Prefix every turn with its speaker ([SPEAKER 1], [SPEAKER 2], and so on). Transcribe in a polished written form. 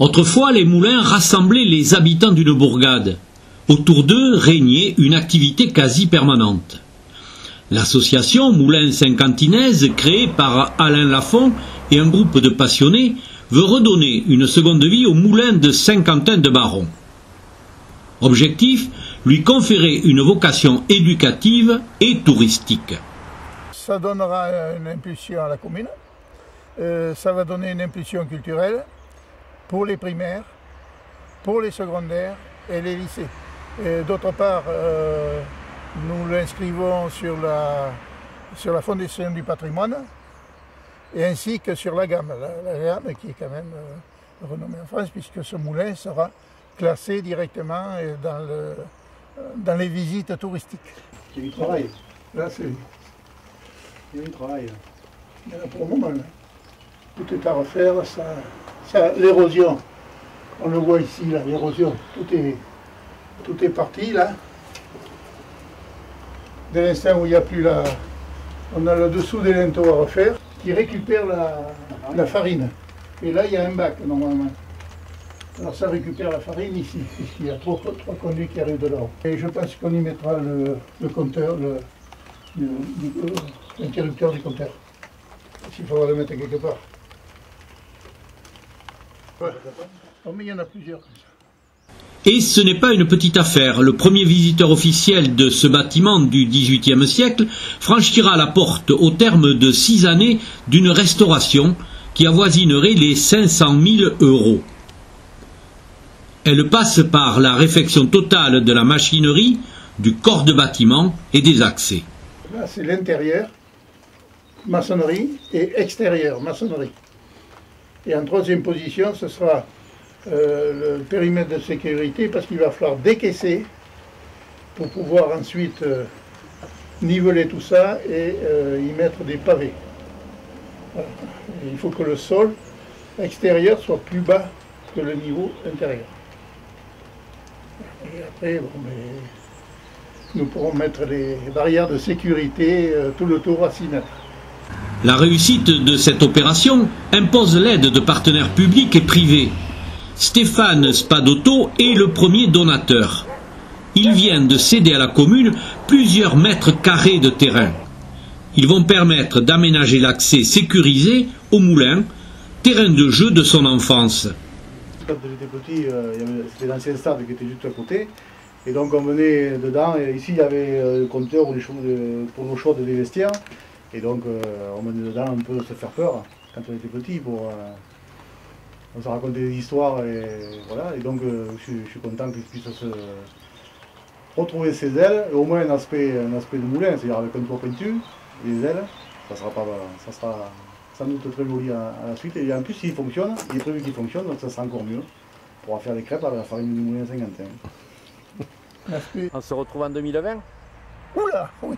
[SPEAKER 1] Autrefois, les moulins rassemblaient les habitants d'une bourgade. Autour d'eux régnait une activité quasi permanente. L'association Moulins Cinquantinaises, créée par Alain Lafont et un groupe de passionnés, veut redonner une seconde vie aux moulins de Saint-Quentin-de-Baron. Objectif, lui conférer une vocation éducative et touristique.
[SPEAKER 2] Ça donnera une impulsion à la commune, ça va donner une impulsion culturelle pour les primaires, pour les secondaires et les lycées. D'autre part, nous l'inscrivons sur la Fondation du patrimoine et ainsi que sur la gamme. La gamme qui est quand même renommée en France puisque ce moulin sera classé directement dans les visites touristiques.
[SPEAKER 3] Il y a du travail.
[SPEAKER 2] Là, c'est...
[SPEAKER 3] Il y a du travail.
[SPEAKER 2] Il y en a pour le moment. Là. Tout est à refaire. L'érosion, on le voit ici, l'érosion, tout est parti là. Dès l'instant où il n'y a plus la... On a le dessous des linteaux à refaire qui récupère la farine. Et là, il y a un bac normalement. Alors ça récupère la farine ici, puisqu'il y a trois conduits qui arrivent de là. Et je pense qu'on y mettra le compteur, l'interrupteur du compteur. Il faudra le mettre quelque part. Ouais. Oh, mais il y en a plusieurs comme ça.
[SPEAKER 1] Et ce n'est pas une petite affaire. Le premier visiteur officiel de ce bâtiment du XVIIIe siècle franchira la porte au terme de 6 années d'une restauration qui avoisinerait les 500 000 €. Elle passe par la réfection totale de la machinerie, du corps de bâtiment et des accès.
[SPEAKER 2] Là, c'est l'intérieur, maçonnerie, et extérieur, maçonnerie. Et en troisième position, ce sera le périmètre de sécurité, parce qu'il va falloir décaisser pour pouvoir ensuite niveler tout ça et y mettre des pavés. Voilà. Il faut que le sol extérieur soit plus bas que le niveau intérieur. Et après, bon, nous pourrons mettre les barrières de sécurité tout le tour à 6 mètres.
[SPEAKER 1] La réussite de cette opération impose l'aide de partenaires publics et privés. Stéphane Spadotto est le premier donateur. Il vient de céder à la commune plusieurs mètres carrés de terrain. Ils vont permettre d'aménager l'accès sécurisé au moulin, terrain de jeu de son enfance.
[SPEAKER 3] Quand j'étais petit, c'était l'ancien stade qui était juste à côté. Et donc on venait dedans, et ici il y avait le compteur pour l'eau chaude des vestiaires. Et donc on venait dedans un peu se faire peur quand on était petit. On se racontait des histoires et voilà. Et donc je suis content qu'il puisse se retrouver ses ailes, et au moins un aspect de moulin, c'est-à-dire avec un toit pointu, les ailes, ça sera sans doute très joli à la suite. Et en plus il fonctionne, il est prévu qu'il fonctionne, donc ça sera encore mieux. On pourra faire des crêpes avec la farine du moulin Saint-Quentin.
[SPEAKER 4] On se retrouve en 2020 ?
[SPEAKER 2] Oula, oui.